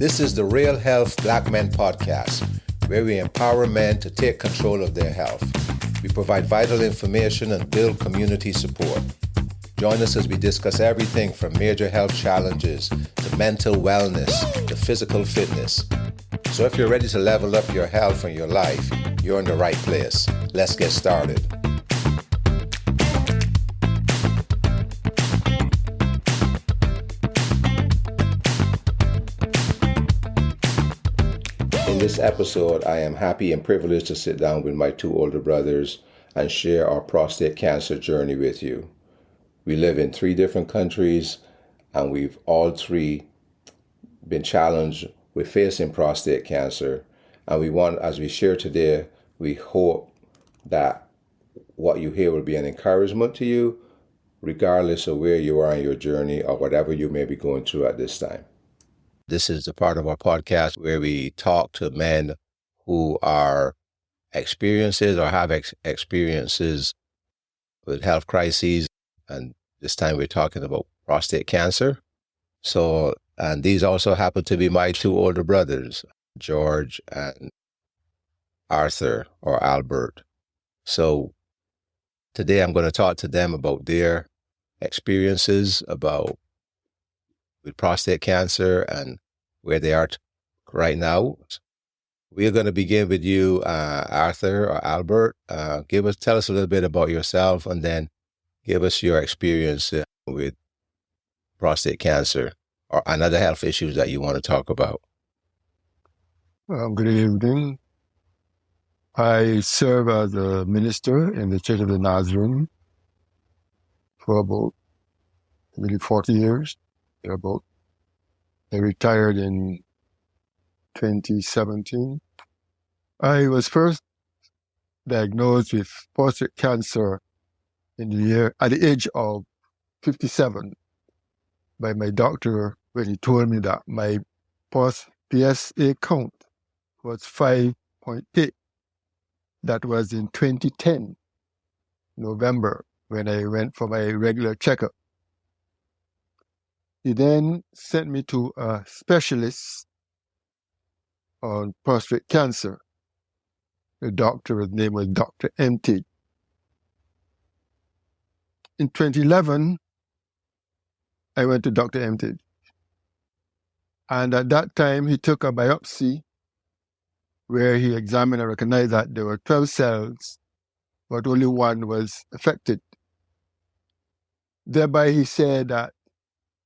This is the Real Health Black Men podcast, where we empower men to take control of their health. We provide vital information and build community support. Join us as we discuss everything from major health challenges to mental wellness to physical fitness. So if you're ready to level up your health and your life, you're in the right place. Let's get started. In this episode, I am happy and privileged to sit down with my two older brothers and share our prostate cancer journey with you. We live in 3 different countries, and we've all 3 been challenged with facing prostate cancer. And we want, as we share today, we hope that what you hear will be an encouragement to you, regardless of where you are in your journey or whatever you may be going through at this time. This is the part of our podcast where we talk to men who are experiences or have experiences with health crises. And this time we're talking about prostate cancer. And these also happen to be my 2 older brothers, George and Arthur or Albert. So today I'm going to talk to them about their experiences with prostate cancer and where they are right now. We're going to begin with you, Arthur or Albert. Tell us a little bit about yourself, and then give us your experience with prostate cancer or another health issues that you want to talk about. Good evening. I serve as a minister in the Church of the Nazarene for about maybe 40 years. I retired in 2017. I was first diagnosed with prostate cancer at the age of 57 by my doctor when he told me that my PSA count was 5.8. That was in 2010, November, when I went for my regular checkup. He then sent me to a specialist on prostate cancer. The doctor's name was Dr. MT. In 2011, I went to Dr. MT. And at that time, he took a biopsy where he examined and recognized that there were 12 cells, but only 1 was affected. Thereby, he said that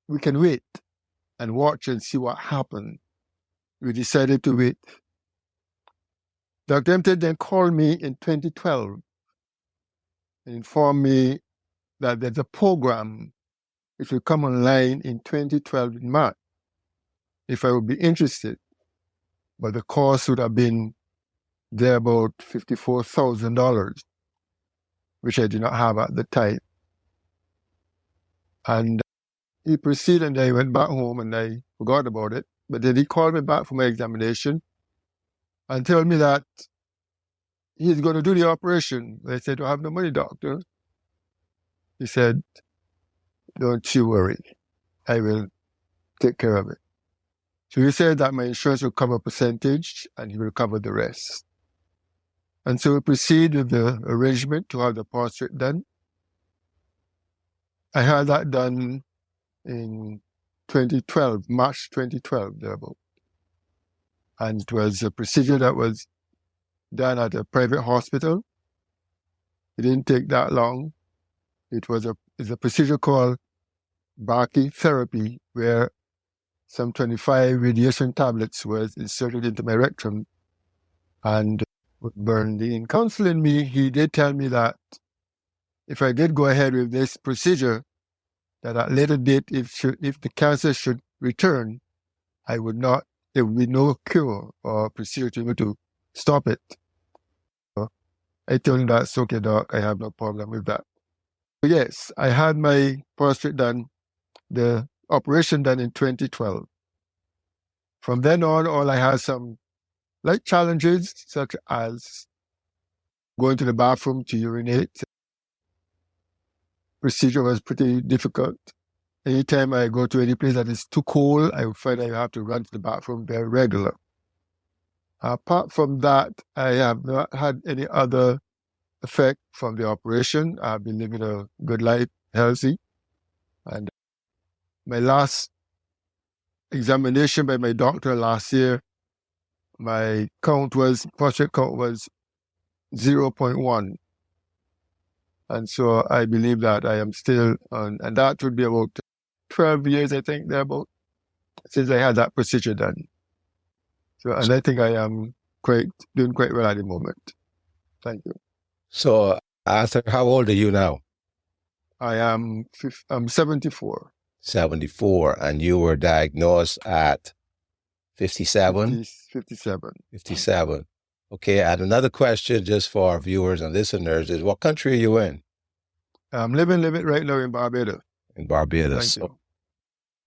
we can wait and watch and see what happened. We decided to wait. Dr. MT then called me in 2012 and informed me that there's a program which will come online in 2012 in March, if I would be interested. But the cost would have been there about $54,000, which I did not have at the time. And he proceeded, and I went back home and I forgot about it. But then he called me back for my examination and told me that he's going to do the operation. I said, I have no money, doctor. He said, don't you worry. I will take care of it. So he said that my insurance will cover a percentage and he will cover the rest. And so we proceeded with the arrangement to have the prostate done. I had that done in 2012, March 2012, thereabout. And it was a procedure that was done at a private hospital. It didn't take that long. It's a procedure called brachytherapy, where some 25 radiation tablets was inserted into my rectum and would burn the ink. Counseling me, he did tell me that if I did go ahead with this procedure, that at a later date, if the cancer should return, there would be no cure or procedure to be able to stop it. So I told him that's okay, doc, I have no problem with that. So yes, I had my prostate done, the operation done in 2012. From then on, all I had some light challenges, such as going to the bathroom to urinate. Procedure was pretty difficult. anytime I go to any place that is too cold, I find I have to run to the bathroom very regular. Apart from that, I have not had any other effect from the operation. I've been living a good life, healthy. And my last examination by my doctor last year, my prostate count was 0.1. And so I believe that I am still on, and that would be about 12 years, I think, thereabout, since I had that procedure done. So, and I think I am doing quite well at the moment. Thank you. So, Arthur, how old are you now? I'm 74. 74, and you were diagnosed at 57? 57. 57. Okay, and another question just for our viewers and listeners is, what country are you in? I'm living right now in Barbados. In Barbados. Thank you.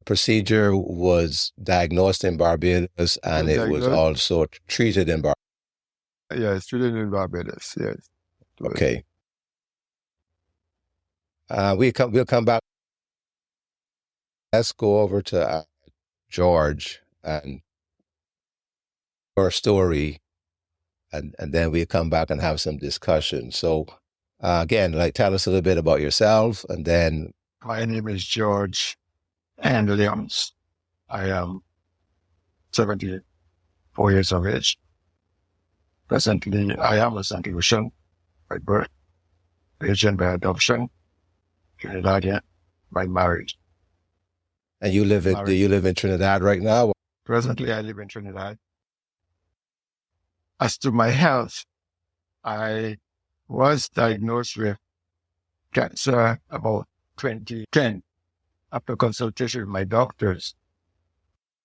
Procedure was diagnosed in Barbados, and it was also treated in Barbados. Yes, treated in Barbados, yes. Okay. We'll come back. Let's go over to George and your story, and then we'll come back and have some discussion. So, again, tell us a little bit about yourself, and then. My name is George and Leonce. I am 74 years of age. Presently, I am a St. Lucian by birth, Asian by adoption, Trinidadian by marriage. And do you live in Trinidad right now? Presently, I live in Trinidad. As to my health, I was diagnosed with cancer about 2010 after consultation with my doctors.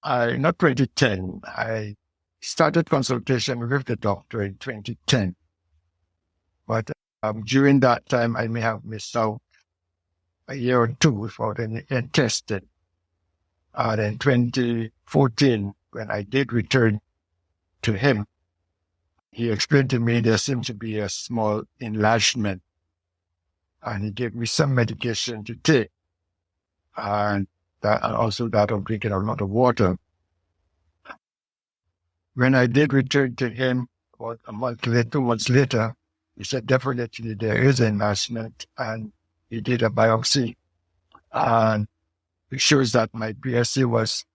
Not 2010, I started consultation with the doctor in 2010. But during that time, I may have missed out a year or two without any testing. And in 2014, when I did return to him, he explained to me there seemed to be a small enlargement. And he gave me some medication to take. And also that of drinking a lot of water. When I did return to him, about a month later, 2 months later, he said definitely there is an enlargement, and he did a biopsy. And it shows that my BSC was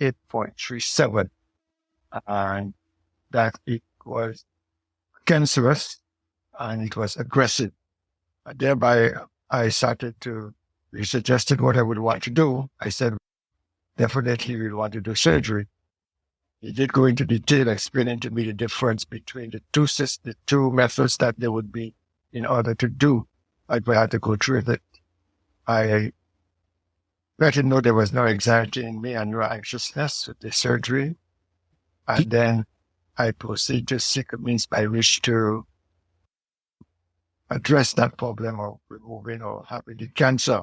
8.37, and that it was cancerous and it was aggressive. And thereby, he suggested what I would want to do. I said, definitely we would want to do surgery. He did go into detail, explaining to me the difference between the two methods that there would be in order to do. I had to go through it. I let him know there was no anxiety in me and no anxiousness with the surgery. And then I proceeded to seek a means by which to address that problem of removing or having the cancer.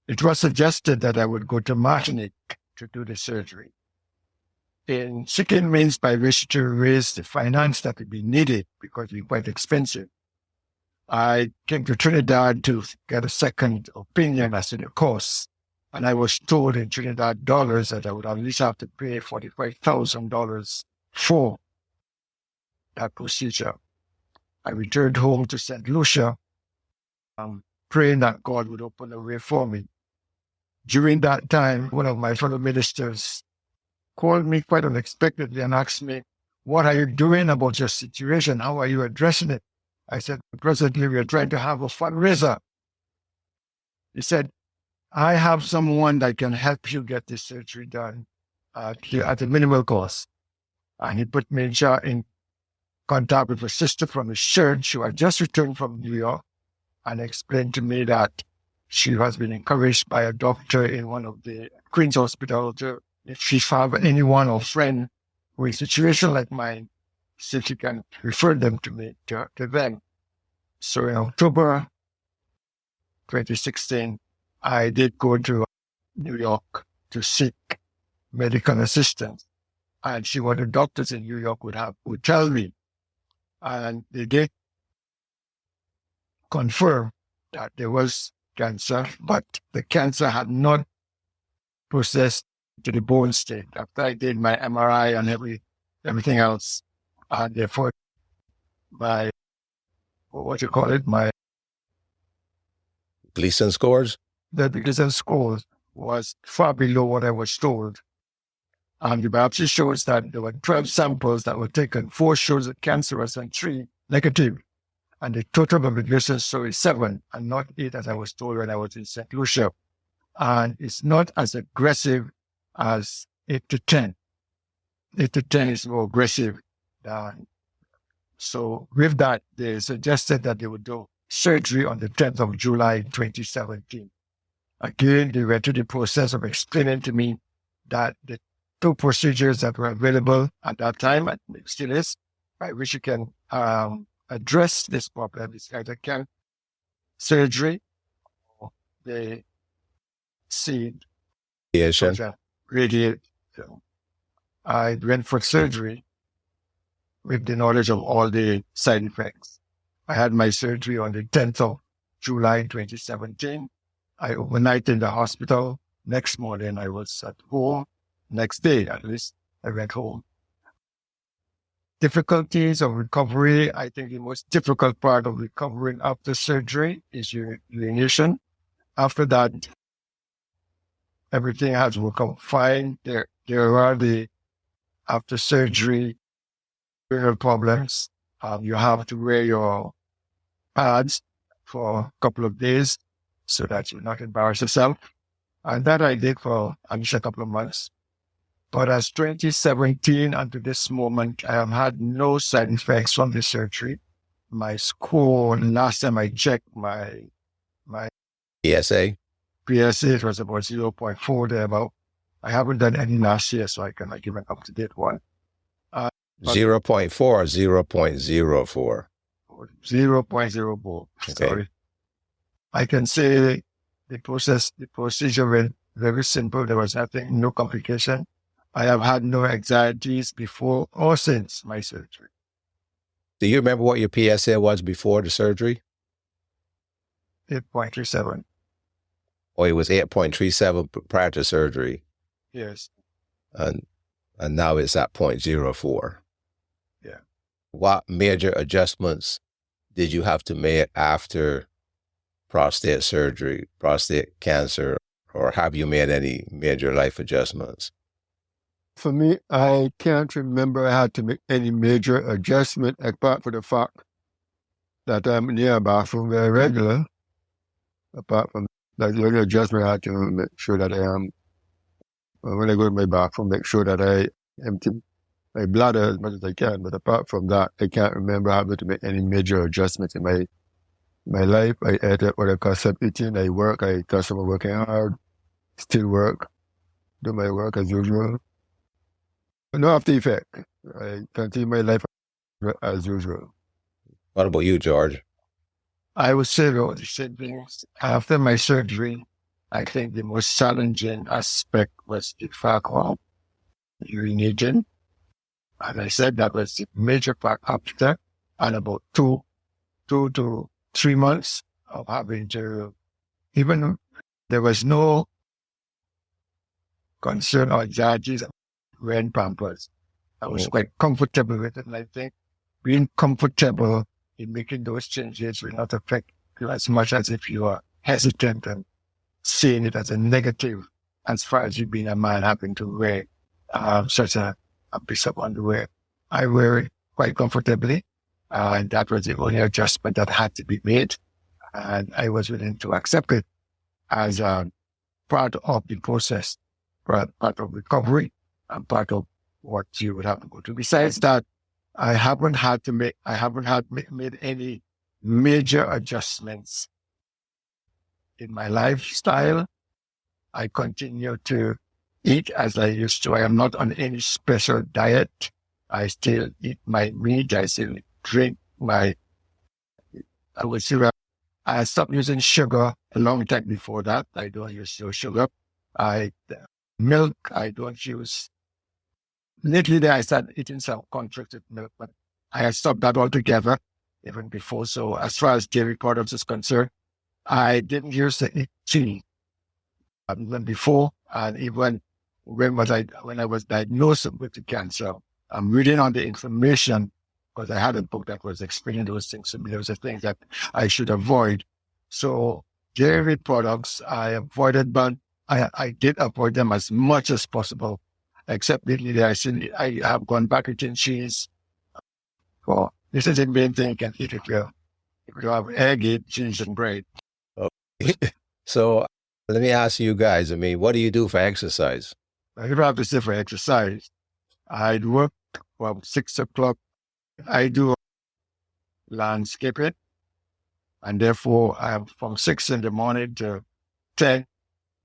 It was suggested that I would go to Martinique to do the surgery. In seeking means by which to raise the finance that would be needed, because it would be quite expensive, I came to Trinidad to get a second opinion as to the cost. And I was told in Trinidad dollars that I would at least have to pay $45,000 for that procedure. I returned home to St. Lucia, praying that God would open a way for me. During that time, one of my fellow ministers called me quite unexpectedly and asked me, what are you doing about your situation? How are you addressing it? I said, presently we are trying to have a fundraiser. He said, I have someone that can help you get this surgery done at a minimal cost. And he put me in contact with a sister from his church who had just returned from New York and explained to me that she has been encouraged by a doctor in one of the Queen's Hospital to, if she have anyone or friend with a situation like mine, see if she can refer them to me, to them. So in October 2016, I did go to New York to seek medical assistance. And see what the doctors in New York would tell me. And they did confirm that there was cancer, but the cancer had not processed to the bone state. After I did my MRI and everything else, and therefore my, my Gleason scores? the Gleason score was far below what I was told. And the biopsy shows that there were 12 samples that were taken. 4 shows it cancerous and 3 negative. And the total of the Gleason score is 7 and not 8 as I was told when I was in St. Lucia. And it's not as aggressive as 8 to 10. 8 to 10 is more aggressive than. So with that, they suggested that they would do surgery on the 10th of July, 2017. Again, they went through the process of explaining to me that the 2 procedures that were available at that time, and it still is, by which you can address this problem, is either surgery or the seed radiation. I went for surgery with the knowledge of all the side effects. I had my surgery on the 10th of July, 2017. I overnighted in the hospital. Next morning, I was at home. Next day, at least, I went home. Difficulties of recovery. I think the most difficult part of recovering after surgery is urination. After that, everything has worked out fine. There are the after surgery problems. You have to wear your pads for a couple of days so that you not embarrass yourself. And that I did for at least a couple of months. But as 2017 and to this moment, I have had no side effects from the surgery. My score, last time I checked my PSA? PSA, it was about 0.4 thereabout. I haven't done any last year, so I cannot give an up-to-date one. 0.4 or 0.04? 0.04. Okay. Sorry. I can say the procedure went very simple. There was nothing, no complication. I have had no anxieties before or since my surgery. Do you remember what your PSA was before the surgery? 8.37. Or it was 8.37 prior to surgery? Yes. And now it's at 0.04. Yeah. What major adjustments did you have to make after prostate surgery, prostate cancer, or have you made any major life adjustments? For me, I can't remember I had to make any major adjustment apart from the fact that I'm near a bathroom very regular. Apart from that, the only adjustment I had to make sure that I am, when I go to my bathroom, make sure that I empty my bladder as much as I can. But apart from that, I can't remember having to make any major adjustments in my life. I ate what I call eating. I work. I customer working hard. Still work. Do my work as usual. No after effect. I continue my life as usual. What about you, George? I would say the same things. After my surgery, I think the most challenging aspect was the fact of urinating. As I said, that was the major part after, and about 2 to 3 months of having to, even there was no concern or anxieties wearing Pampers. I was quite comfortable with it, and I think being comfortable in making those changes will not affect you as much as if you are hesitant and seeing it as a negative as far as you being a man having to wear such a piece of underwear. I wear it quite comfortably, and that was the only adjustment that had to be made, and I was willing to accept it as part of the process, part of recovery, and part of what you would have to go through. Besides that, I haven't made any major adjustments in my lifestyle. I continue to eat as I used to. I am not on any special diet. I still eat my meat. I still drink I stopped using sugar a long time before that. I don't use sugar. Milk, I don't use. Lately, I started eating some contracted milk, but I had stopped that altogether even before. So as far as dairy products is concerned, I didn't use the ET even before, and even when I was diagnosed with the cancer, I'm reading on the information because I had a book that was explaining those things to me. Those are things that I should avoid. So dairy products I avoided, but I did avoid them as much as possible. Except lately, I have gone back eating cheese. Well, this is the main thing you can eat if you have egg, eat cheese and bread. Okay. So let me ask you guys, I mean, what do you do for exercise? I don't have to say for exercise. I'd work from 6 o'clock. I do landscaping, and therefore I'm from 6 in the morning to 10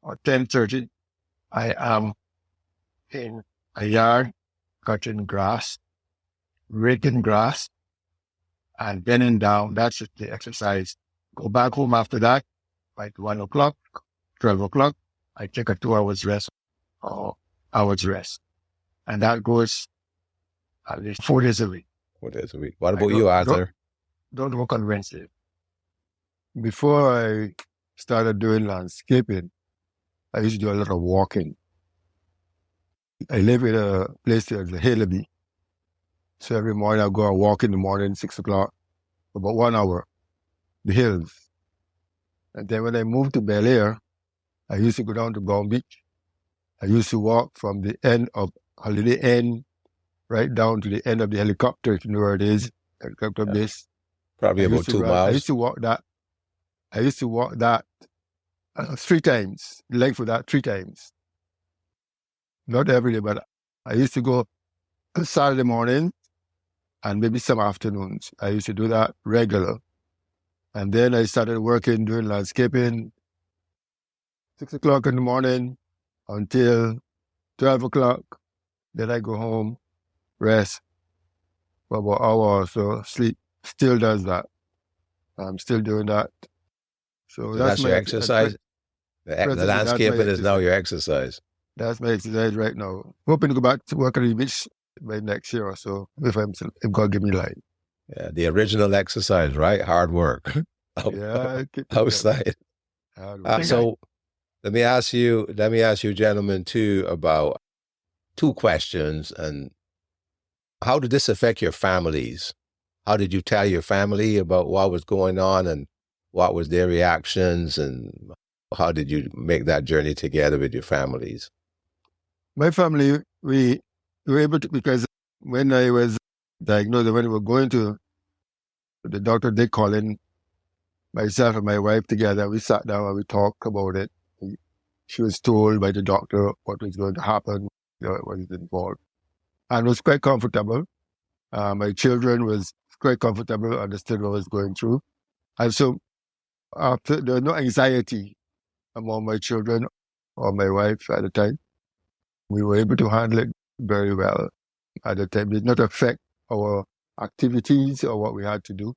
or 10:30. I am in a yard cutting grass, raking grass, and bending down. That's the exercise. Go back home after that, by 1 o'clock, 12 o'clock. I take a 2 hours rest or hours rest. And that goes at least 4 days a week. 4 days a week. What about you, Arthur? Don't work on Wednesday. Before I started doing landscaping, I used to do a lot of walking. I live in a place there's a Halaby. So every morning I go and walk in the morning, 6 o'clock, for about 1 hour, the hills. And then when I moved to Bel Air, I used to go down to Bound Beach. I used to walk from the end of Holiday Inn right down to the end of the helicopter, if you know where it is, helicopter base. Probably about 2 miles. I used to walk that 3 times, the length of that 3 times. Not every day, but I used to go Saturday morning and maybe some afternoons. I used to do that regular. And then I started working, doing landscaping, 6 o'clock in the morning until 12 o'clock. Then I go home, rest for about an hour or so, sleep. Still does that. I'm still doing that. So that's your exercise? The landscaping is now your exercise. That's my exercise right now. Hoping to go back to work on the beach by next year or so, if God give me life. Yeah, the original exercise, right? Hard work. Outside. So let me ask you, gentlemen, too, about 2 questions. And how did this affect your families? How did you tell your family about what was going on and what was their reactions, and how did you make that journey together with your families? My family, we were able to, because when I was diagnosed, when we were going to the doctor, they call in myself and my wife together. We sat down and we talked about it. She was told by the doctor what was going to happen, what was involved, and was quite comfortable. My children was quite comfortable, understood what I was going through. And so after, there was no anxiety among my children or my wife at the time. We were able to handle it very well at the time. It did not affect our activities or what we had to do.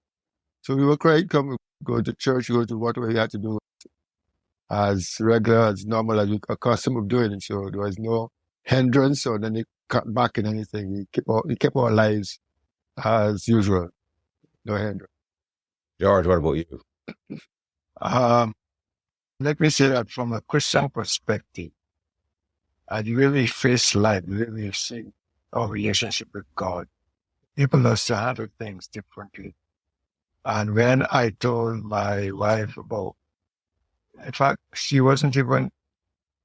So we were quite go to church, go to what we had to do as regular, as normal, as we are accustomed of doing it. So there was no hindrance or any cutback in anything. We kept our lives as usual. No hindrance. George, what about you? Let me say that from a Christian perspective, I really face life, really see our relationship with God. People used to handle things differently. And when I told my wife about, in fact, she wasn't even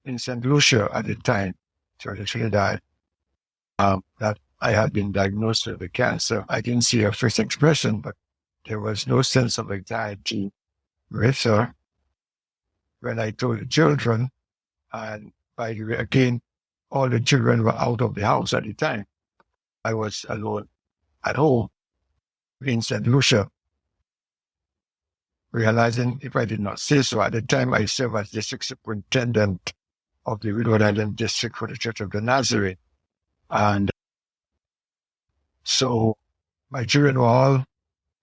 in St. Lucia at the time, she actually died, that I had been diagnosed with cancer. I didn't see her first expression, but there was no sense of anxiety with her. When I told the children, and by the way, again, all the children were out of the house at the time. I was alone at home in St. Lucia, realizing if I did not say so, at the time I served as district superintendent of the Rhode Island district for the Church of the Nazarene. And so my children were all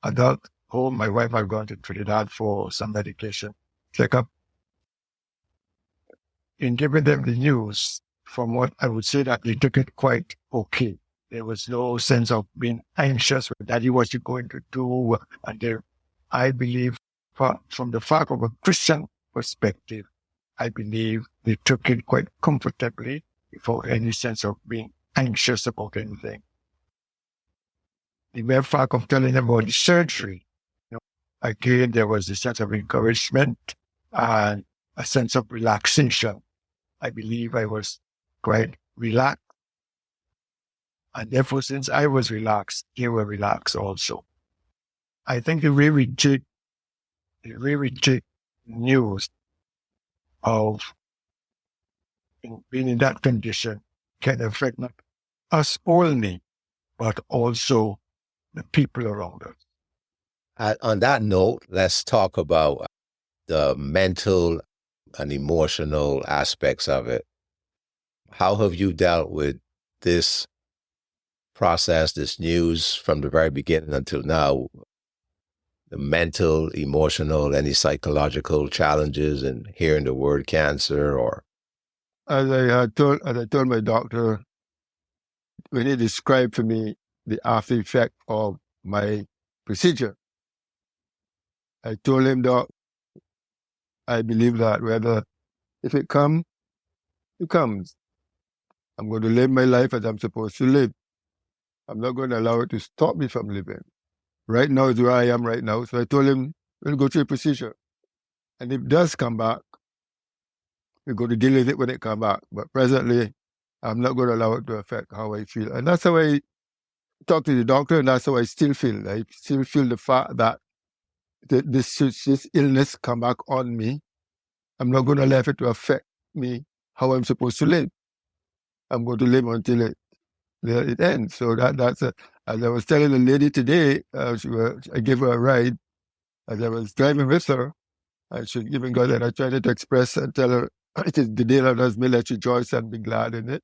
adult home. My wife had gone to Trinidad for some medication checkup. In giving them the news, from what I would say that they took it quite okay. There was no sense of being anxious with Daddy, what you going to do? And I believe from the fact of a Christian perspective, I believe they took it quite comfortably without any sense of being anxious about anything. The mere fact of telling them about the surgery, again, there was a sense of encouragement and a sense of relaxation. I believe I was quite relaxed. And therefore, since I was relaxed, they were relaxed also. I think the way we take news of being in that condition can affect not us only, but also the people around us. On that note, let's talk about the mental and emotional aspects of it. How have you dealt with this process, this news from the very beginning until now? The mental, emotional, any psychological challenges in hearing the word cancer, or? As I told my doctor, when he described for me the after effect of my procedure, I told him that I believe that if it comes, it comes. I'm going to live my life as I'm supposed to live. I'm not going to allow it to stop me from living. Right now is where I am right now. So I told him, we'll go through a procedure. And if it does come back, we're going to deal with it when it comes back. But presently, I'm not going to allow it to affect how I feel. And that's how I talk to the doctor, and that's how I still feel. I still feel the fact that this illness come back on me. I'm not going to let it to affect me how I'm supposed to live. I'm going to live until it ends. So that's as I was telling the lady today, I gave her a ride as I was driving with her, and she even got it. I tried to express and tell her it is the day that has made let you rejoice and be glad in it.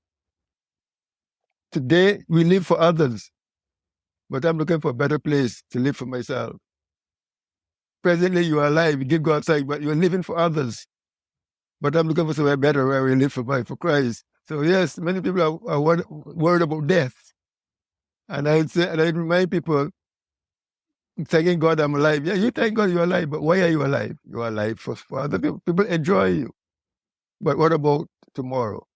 Today we live for others, but I'm looking for a better place to live for myself. Presently you are alive, you give God thanks, but you're living for others. But I'm looking for somewhere better where we live for Christ. So yes, many people are worried about death. And I remind people, thanking God I'm alive. Yeah, you thank God you're alive, but why are you alive? You're alive for other people. People enjoy you. But what about tomorrow?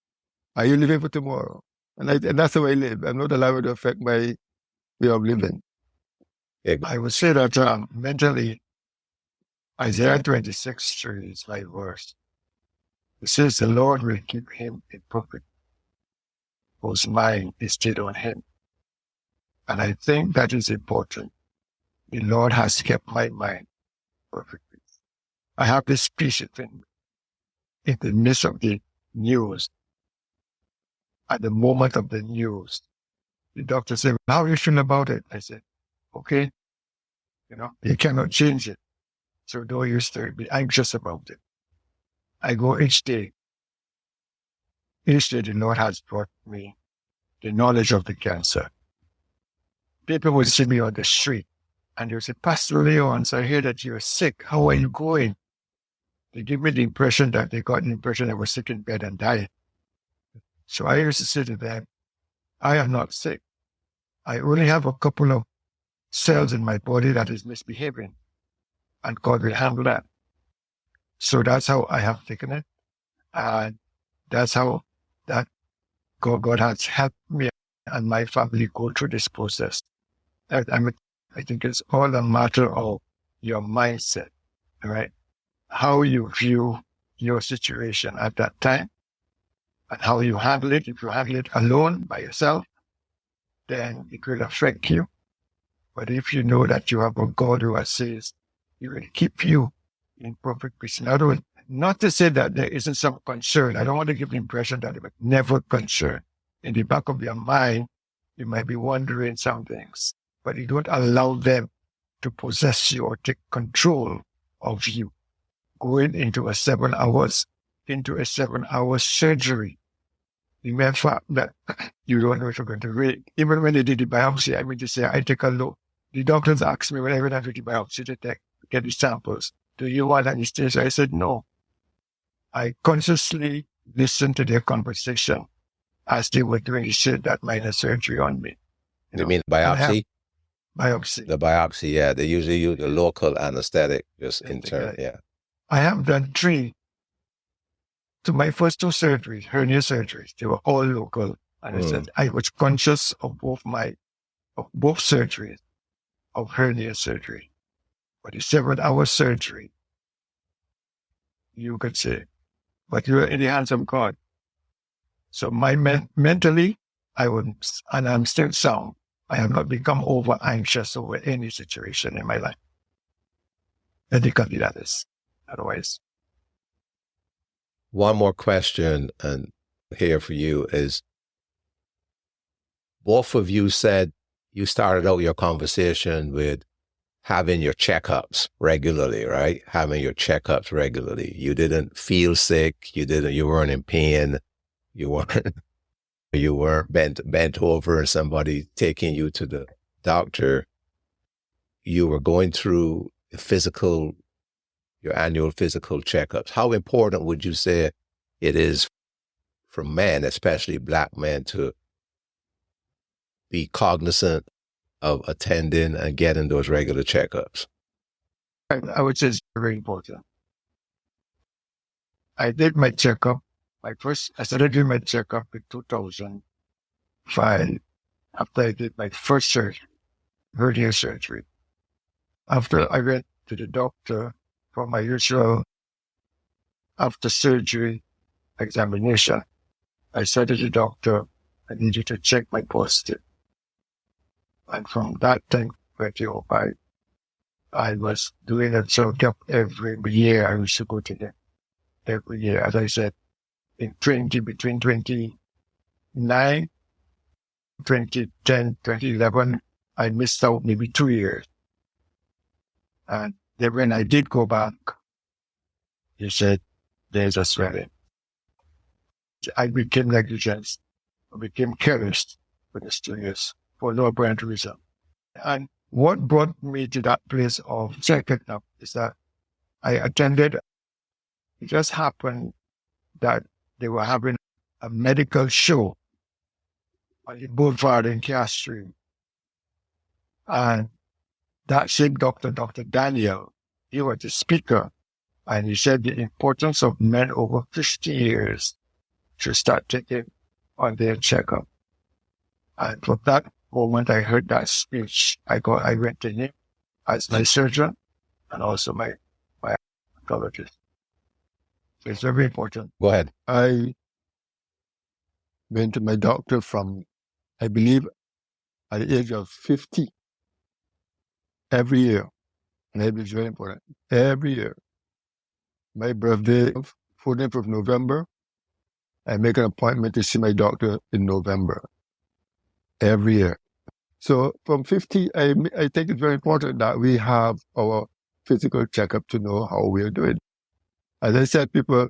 Are you living for tomorrow? And that's how I live. I'm not allowed to affect my way of living. I would say that mentally, Isaiah 26:3 is my verse. It says, the Lord will keep him in perfect, whose mind is stayed on him. And I think that is important. The Lord has kept my mind perfectly. I have this peace in the midst of the news. At the moment of the news, the doctor said, how are you feeling about it? I said, okay, you cannot change it. So don't you be anxious about it. I go each day. Each day the Lord has brought me the knowledge of the cancer. People would see me on the street and they would say, Pastor Leonce, I hear that you're sick. How are you going? They give me the impression that they got an impression I was sick in bed and dying. So I used to say to them, I am not sick. I only have a couple of cells in my body that is misbehaving, and God will handle that. So that's how I have taken it. And that's how that God has helped me and my family go through this process. I think it's all a matter of your mindset, right? How you view your situation at that time and how you handle it. If you handle it alone by yourself, then it will affect you. But if you know that you have a God who says he will keep you in perfect peace. In other words, not to say that there isn't some concern. I don't want to give the impression that it was never concern. In the back of your mind, you might be wondering some things, but you don't allow them to possess you or take control of you. Going into a 7 hours surgery. The mere fact that you don't know what you're going to read. Even when they did the biopsy, to say, I take a look. The doctors asked me whenever I did the biopsy to get the samples. Do you want anesthesia? I said, no. I consciously listened to their conversation as they were doing that minor surgery on me. You mean biopsy? biopsy. The biopsy, yeah. They usually use the local anesthetic, just intern, yeah. I have done 3. To my first 2 surgeries, hernia surgeries, they were all local. And I said, I was conscious of both surgeries, of hernia surgery. But the 7-hour surgery, you could say, but you're in the hands of God. So mentally, and I'm still sound. I have not become over anxious over any situation in my life. Medically, that is. Otherwise. One more question and here for you is, both of you said you started out your conversation with having your checkups regularly, right? Having your checkups regularly. You didn't feel sick. You weren't in pain. You weren't bent over and somebody taking you to the doctor. You were going through your annual physical checkups. How important would you say it is for men, especially Black men, to be cognizant of attending and getting those regular checkups? I would say it's very important. I did my checkup. I started doing my checkup in 2005 after I did my first surgery, hernia surgery. After I went to the doctor for my usual after surgery examination, I said to the doctor, I needed to check my prostate. And from that time, I was doing a checkup every year. I used to go to them every year. As I said, between 2009, 2010, 2011, I missed out maybe 2 years. And then when I did go back, he said, there's a swelling. I became negligent. I became careless for the 2 years for no apparent reason. And what brought me to that place of checking up is that I attended, it just happened that they were having a medical show on the boulevard in Castro. And that same Dr. Daniel, he was the speaker, and he said the importance of men over 50 years should start taking on their checkup. And from that moment I heard that speech, I went to him as my surgeon and also my oncologist. So it's very important. Go ahead. I went to my doctor from, I believe, at the age of 50 every year. And it was very important. Every year. My birthday, 14th of November, I make an appointment to see my doctor in November. Every year. So from 50, I think it's very important that we have our physical checkup to know how we're doing. As I said, people,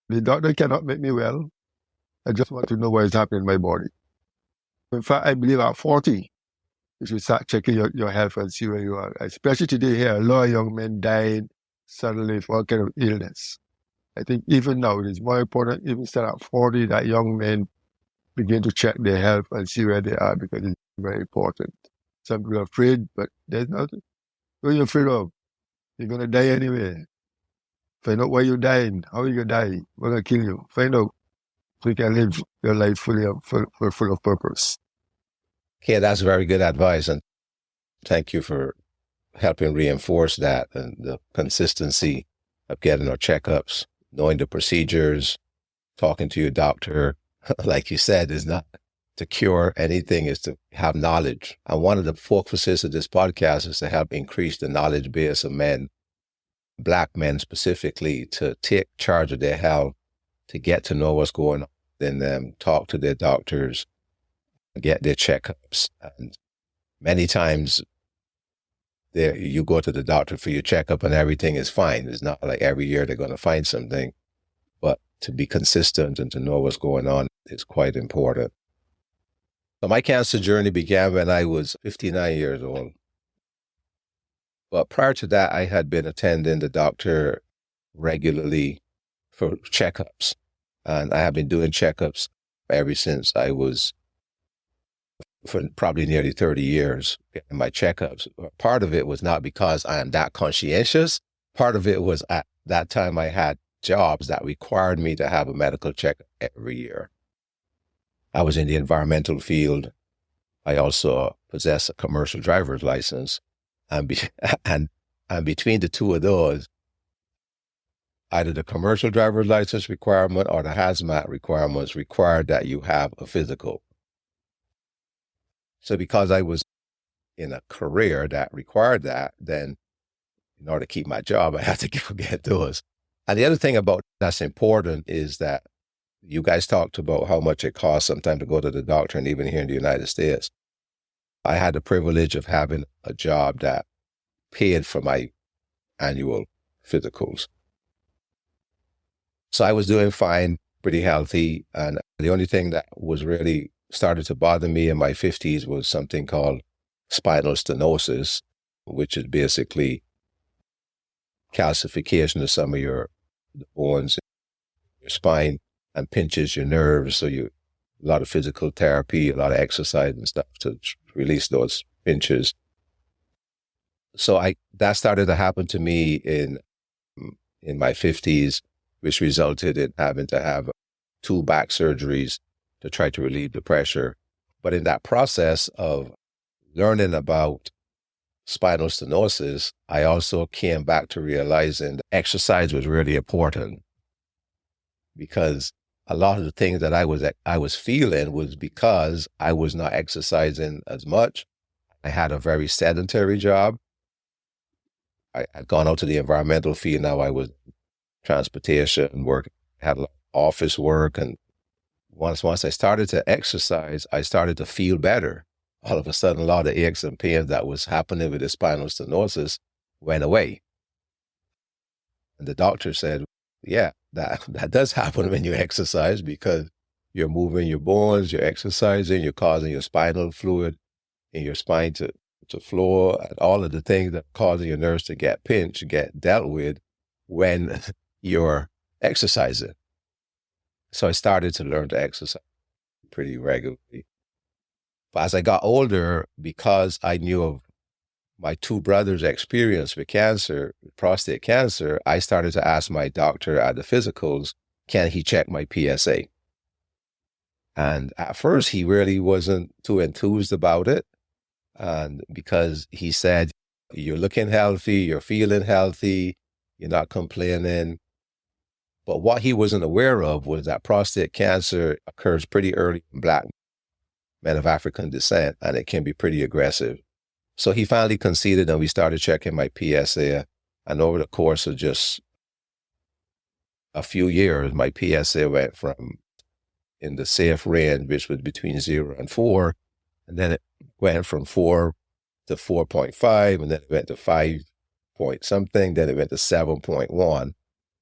the doctor cannot make me well. I just want to know what is happening in my body. In fact, I believe at 40, you should start checking your health and see where you are. Especially today here, a lot of young men died suddenly for all kind of illness. I think even now, it is more important, even start at 40, that young men begin to check their health and see where they are, because it's very important. Some people are afraid, but there's nothing. What are you afraid of? You're going to die anyway. Find out why you're dying. How are you going to die? We're going to kill you. Find out so you can live your life full of purpose. Okay, that's very good advice. And thank you for helping reinforce that and the consistency of getting our checkups, knowing the procedures, talking to your doctor. Like you said, is not to cure anything, is to have knowledge. And one of the focuses of this podcast is to help increase the knowledge base of men, Black men specifically, to take charge of their health, to get to know what's going on in them, talk to their doctors, get their checkups. And many times you go to the doctor for your checkup and everything is fine. It's not like every year they're going to find something, but to be consistent and to know what's going on is quite important. So my cancer journey began when I was 59 years old. But prior to that, I had been attending the doctor regularly for checkups. And I have been doing checkups ever since I was for probably nearly 30 years getting my checkups. Part of it was not because I am that conscientious. Part of it was at that time I had jobs that required me to have a medical checkup every year. I was in the environmental field. I also possess a commercial driver's license. And between the two of those, either the commercial driver's license requirement or the hazmat requirements required that you have a physical. So because I was in a career that required that, then in order to keep my job, I had to get those. And the other thing about that's important is that you guys talked about how much it costs sometimes to go to the doctor, and even here in the United States. I had the privilege of having a job that paid for my annual physicals. So I was doing fine, pretty healthy. And the only thing that was really started to bother me in my 50s was something called spinal stenosis, which is basically calcification of some of your bones in your spine and pinches your nerves. So a lot of physical therapy, a lot of exercise and stuff to release those pinches. So that started to happen to me in my 50s, which resulted in having to have 2 back surgeries to try to relieve the pressure. But in that process of learning about spinal stenosis, I also came back to realizing that exercise was really important, because a lot of the things that I was feeling was because I was not exercising as much. I had a very sedentary job. I had gone out to the environmental field. Now I was transportation work, had a lot of office work. And once I started to exercise, I started to feel better. All of a sudden, a lot of aches and pains that was happening with the spinal stenosis went away. And the doctor said, yeah, that does happen when you exercise, because you're moving your bones, you're exercising, you're causing your spinal fluid in your spine to flow, and all of the things that are causing your nerves to get pinched, get dealt with when you're exercising. So I started to learn to exercise pretty regularly. But as I got older, because I knew of my 2 brothers' experience with cancer, with prostate cancer, I started to ask my doctor at the physicals, can he check my PSA? And at first, he really wasn't too enthused about it. And because he said, you're looking healthy, you're feeling healthy, you're not complaining. But what he wasn't aware of was that prostate cancer occurs pretty early in Black men of African descent, and it can be pretty aggressive. So he finally conceded, and we started checking my PSA. And over the course of just a few years, my PSA went from in the safe range, which was between 0 and 4. And then it went from 4 to 4.5, and then it went to 5 point something, then it went to 7.1.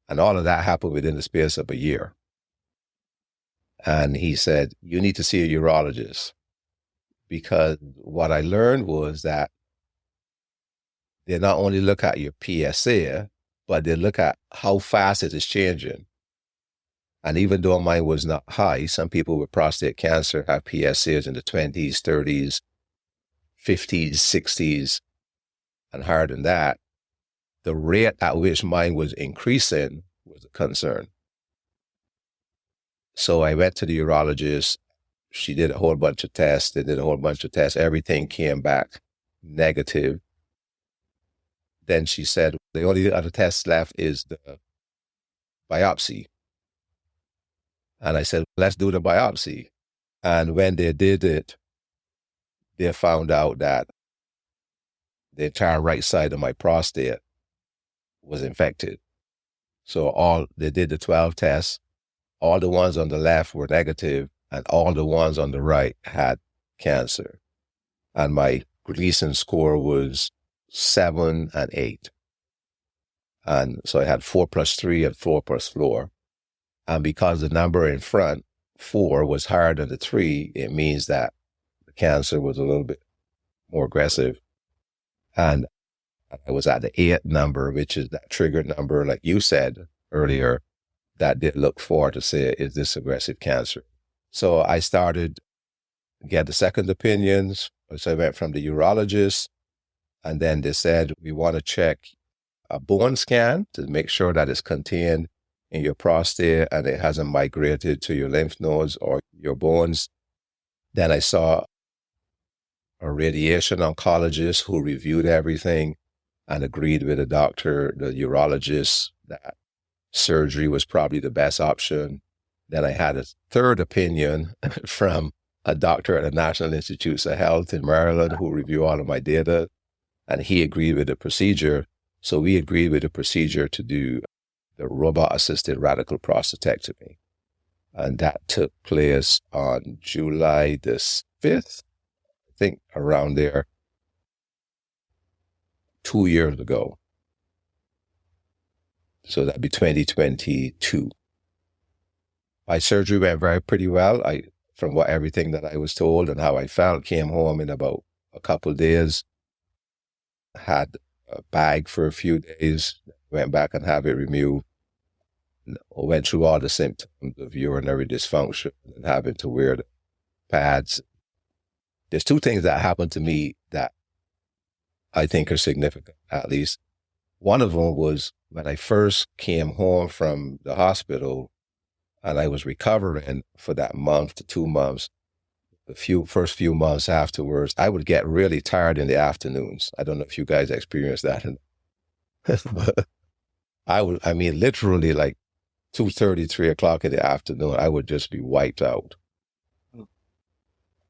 And all of that happened within the space of a year. And he said, you need to see a urologist. Because what I learned was that they not only look at your PSA, but they look at how fast it is changing. And even though mine was not high, some people with prostate cancer have PSAs in the 20s, 30s, 50s, 60s, and higher than that. The rate at which mine was increasing was a concern. So I went to the urologist. She did a whole bunch of tests. They did a whole bunch of tests. Everything came back negative. Then she said, the only other test left is the biopsy. And I said, let's do the biopsy. And when they did it, they found out that the entire right side of my prostate was infected. So they did the 12 tests. All the ones on the left were negative, and all the ones on the right had cancer. And my Gleason score was 7 and 8. And so I had 4 plus 3 and 4 plus 4. And because the number in front, 4, was higher than the 3, it means that the cancer was a little bit more aggressive. And I was at the 8 number, which is that trigger number, like you said earlier, that did look for to say, is this aggressive cancer? So I started get the second opinions. So I went from the urologist, and then they said, we want to check a bone scan to make sure that it's contained in your prostate and it hasn't migrated to your lymph nodes or your bones. Then I saw a radiation oncologist who reviewed everything and agreed with the doctor, the urologist, that surgery was probably the best option. Then I had a third opinion from a doctor at the National Institutes of Health in Maryland who reviewed all of my data, and he agreed with the procedure. So we agreed with the procedure to do the robot-assisted radical prostatectomy. And that took place on July the 5th, I think around there, 2 years ago. So that'd be 2022. My surgery went pretty well. From everything that I was told and how I felt, came home in about a couple of days, had a bag for a few days, went back and had it removed, went through all the symptoms of urinary dysfunction and having to wear the pads. There's two things that happened to me that I think are significant, at least. One of them was when I first came home from the hospital and I was recovering for that month to 2 months. The first few months afterwards, I would get really tired in the afternoons. I don't know if you guys experienced that. But literally like 2:30, 3 o'clock in the afternoon, I would just be wiped out.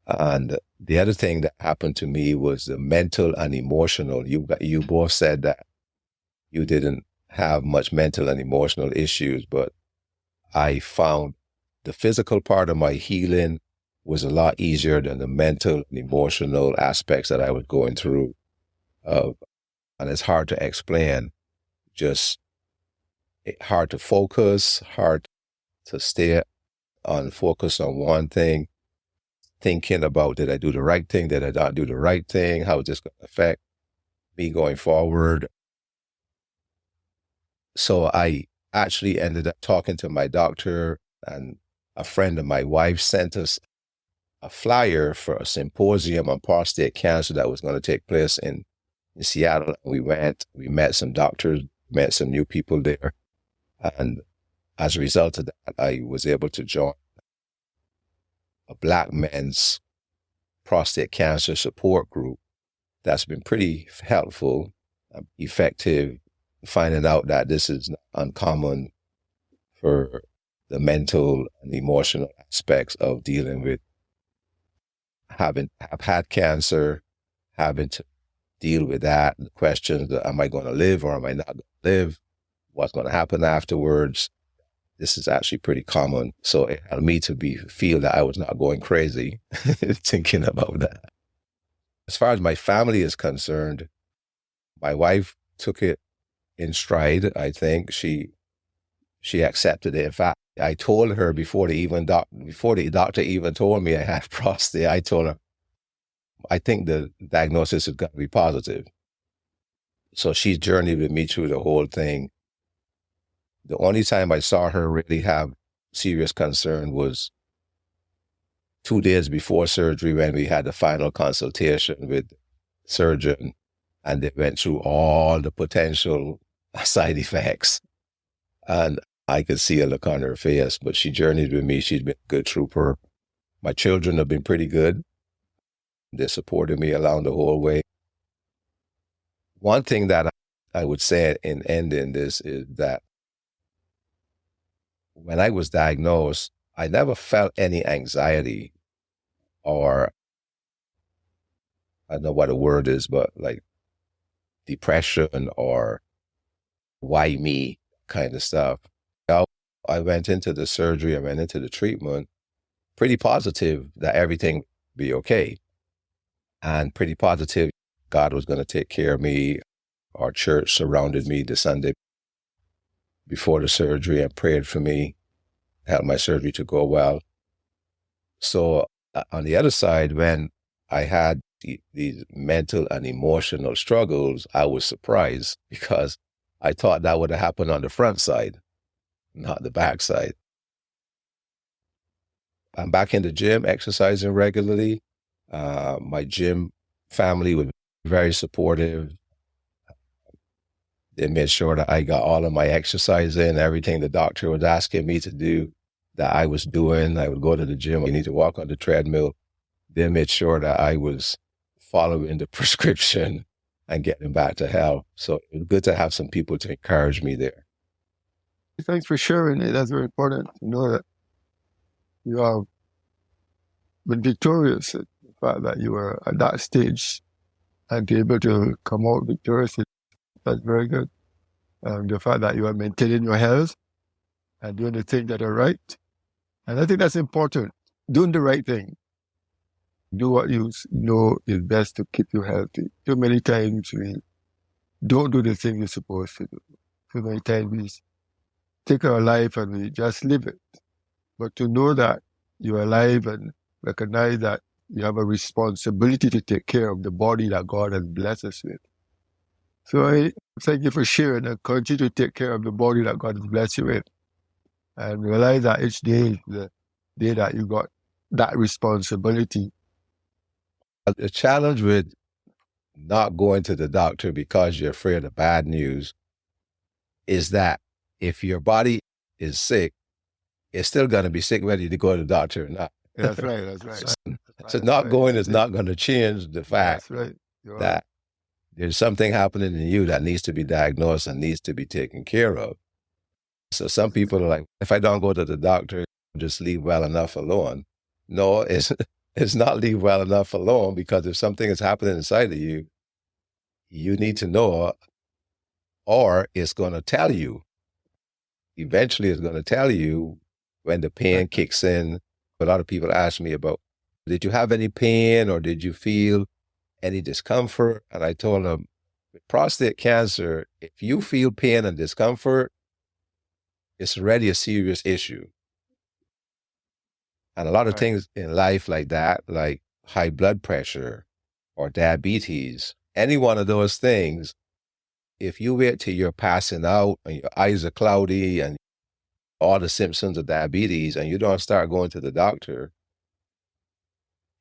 And the other thing that happened to me was the mental and emotional. You both said that you didn't have much mental and emotional issues, but I found the physical part of my healing was a lot easier than the mental and emotional aspects that I was going through. And it's hard to explain. Just hard to focus, hard to stay on focus on one thing, thinking about, did I do the right thing? Did I not do the right thing? How is this going to affect me going forward? So I actually ended up talking to my doctor, and a friend of my wife sent us a flyer for a symposium on prostate cancer that was going to take place in Seattle. We went, we met some doctors, met some new people there. And as a result of that, I was able to join a Black men's prostate cancer support group that's been pretty helpful, effective, finding out that this is uncommon for the mental and emotional aspects of dealing with have had cancer, having to deal with that, the questions, am I going to live or am I not going to live? What's going to happen afterwards? This is actually pretty common. So it helped me to feel that I was not going crazy thinking about that. As far as my family is concerned, my wife took it in stride. I think she accepted it. In fact, I told her before the doctor even told me I had prostate, I told her, I think the diagnosis is going to be positive. So she journeyed with me through the whole thing. The only time I saw her really have serious concern was 2 days before surgery when we had the final consultation with the surgeon, and they went through all the potential side effects. And I could see a look on her face, but she journeyed with me. She's been a good trooper. My children have been pretty good. They supported me along the whole way. One thing that I would say in ending this is that when I was diagnosed, I never felt any anxiety or, I don't know what the word is, but like depression or why me kind of stuff. I went into the surgery, I went into the treatment, pretty positive that everything would be okay. And pretty positive God was going to take care of me. Our church surrounded me the Sunday before the surgery and prayed for me, helped my surgery to go well. So on the other side, when I had these mental and emotional struggles, I was surprised because I thought that would have happened on the front side, not the back side. I'm back in the gym, exercising regularly. My gym family was very supportive. They made sure that I got all of my exercise in, everything the doctor was asking me to do, that I was doing. I would go to the gym. I need to walk on the treadmill. They made sure that I was following the prescription and getting back to health. So it was good to have some people to encourage me there. Thanks for sharing it. That's very important to know that you have been victorious. The fact that you were at that stage and be able to come out victorious, that's very good. The fact that you are maintaining your health and doing the things that are right. And I think that's important. Doing the right thing. Do what you know is best to keep you healthy. Too many times we don't do the thing you're supposed to do. Too many times we take our life and we just live it. But to know that you're alive and recognize that you have a responsibility to take care of the body that God has blessed us with. So I thank you for sharing and continue to take care of the body that God has blessed you with. And realize that each day is the day that you got that responsibility. The challenge with not going to the doctor because you're afraid of bad news is that if your body is sick, it's still going to be sick whether you go to the doctor or not. That's right, that's right. So not going is not going to change the fact that there's something happening in you that needs to be diagnosed and needs to be taken care of. So some people are like, if I don't go to the doctor, I'll just leave well enough alone. No, it's not leave well enough alone, because if something is happening inside of you, you need to know, or it's going to tell you. Eventually, it's going to tell you when the pain kicks in. A lot of people ask me about, did you have any pain or did you feel any discomfort? And I told them, with prostate cancer, if you feel pain and discomfort, it's already a serious issue. And a lot of things in life like that, like high blood pressure or diabetes, any one of those things, if you wait till you're passing out and your eyes are cloudy and all the symptoms of diabetes and you don't start going to the doctor,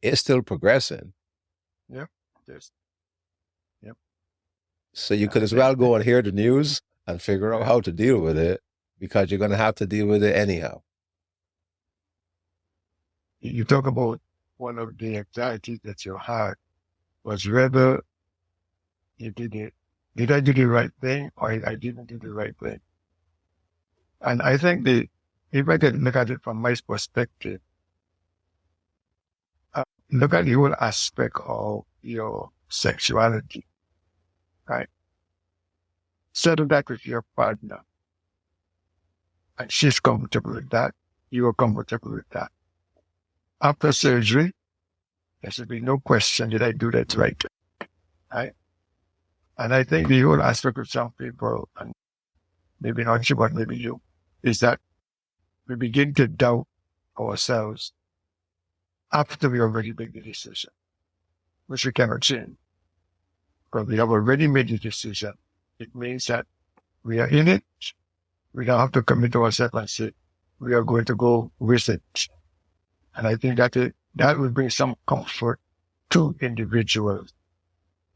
it's still progressing. Yep. So you could as well go and hear the news and figure out how to deal with it, because you're going to have to deal with it anyhow. You talk about one of the anxieties that you had was whether you did it. Did I do the right thing or I didn't do the right thing? And I think if I could look at it from my perspective, look at the whole aspect of your sexuality, right? Settle that with your partner. And she's comfortable with that. You are comfortable with that. After surgery, there should be no question, did I do that right? Right? And I think the whole aspect of some people, and maybe not you, but maybe you, is that we begin to doubt ourselves after we already made the decision, which we cannot change. Because we have already made the decision. It means that we are in it. We don't have to commit to ourselves and say, we are going to go with it. And I think that will bring some comfort to individuals.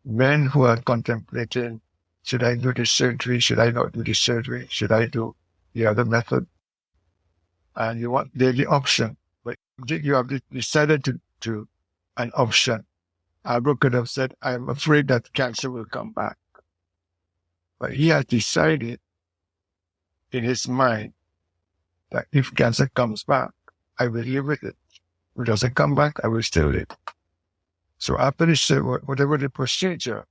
Men who are contemplating, should I do the surgery? Should I not do the surgery? Should I do the other method? And you want the option, but you have decided to do an option. Albert could have said, I'm afraid that cancer will come back. But he has decided in his mind that if cancer comes back, I will live with it. If it doesn't come back, I will still live. So after this, whatever the procedure,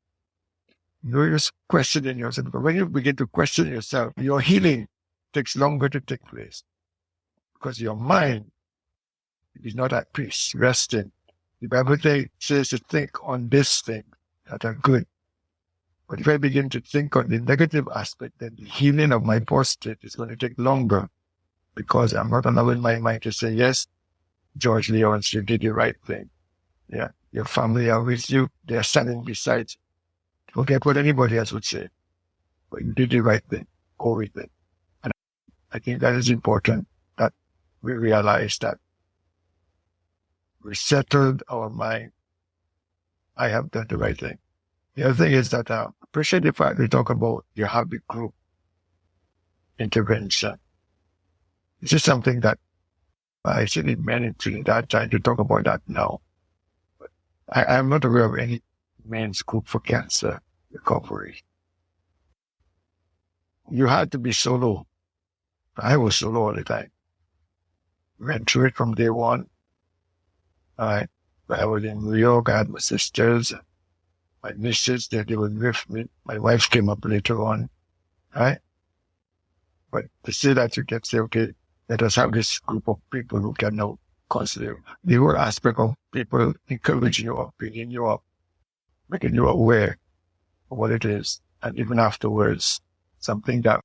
you're just questioning yourself. But when you begin to question yourself, your healing takes longer to take place because your mind is not at peace, resting. The Bible says to think on this thing that are good. But if I begin to think on the negative aspect, then the healing of my prostate is going to take longer because I'm not allowing my mind to say, yes, George Leonce, you did the right thing. Yeah, your family are with you. They are standing beside you. Forget what anybody else would say. But you did the right thing. Go with it. And I think that is important that we realize that we settled our mind I have done the right thing. The other thing is that I appreciate the fact we talk about you have the group intervention. This is something that I see the men in Trinidad trying to talk about that now. But I'm not aware of any men's group for cancer recovery. You had to be solo. I was solo all the time. Went through it from day one. I was in New York. I had my sisters, my nieces, they were with me. My wife came up later on. Right? But to say that you can say, okay, let us have this group of people who can now consider the whole aspect of people encouraging you up, bringing you up, making you aware of what it is. And even afterwards, something that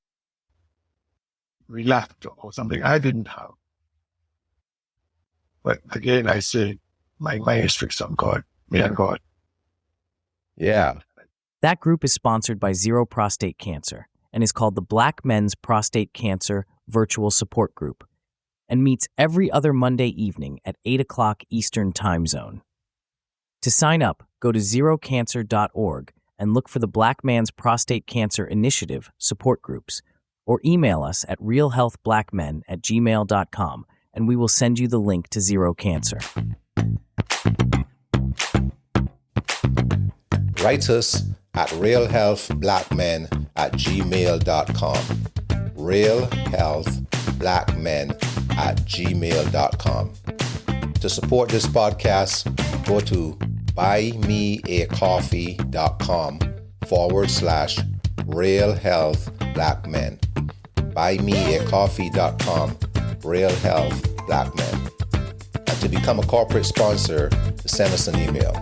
we lacked or something I didn't have. But again, I say, my is fixed on God, me and God. Yeah. That group is sponsored by Zero Prostate Cancer and is called the Black Men's Prostate Cancer Virtual Support Group and meets every other Monday evening at 8 o'clock Eastern Time Zone. To sign up, go to zerocancer.org and look for the Black Man's Prostate Cancer Initiative support groups, or email us at realhealthblackmen@gmail.com and we will send you the link to Zero Cancer. Write us at realhealthblackmen@gmail.com. realhealthblackmen@gmail.com. To support this podcast, go to buymeacoffee.com/realhealthblackmen. buymeacoffee.com/realhealthblackmen. And to become a corporate sponsor, send us an email.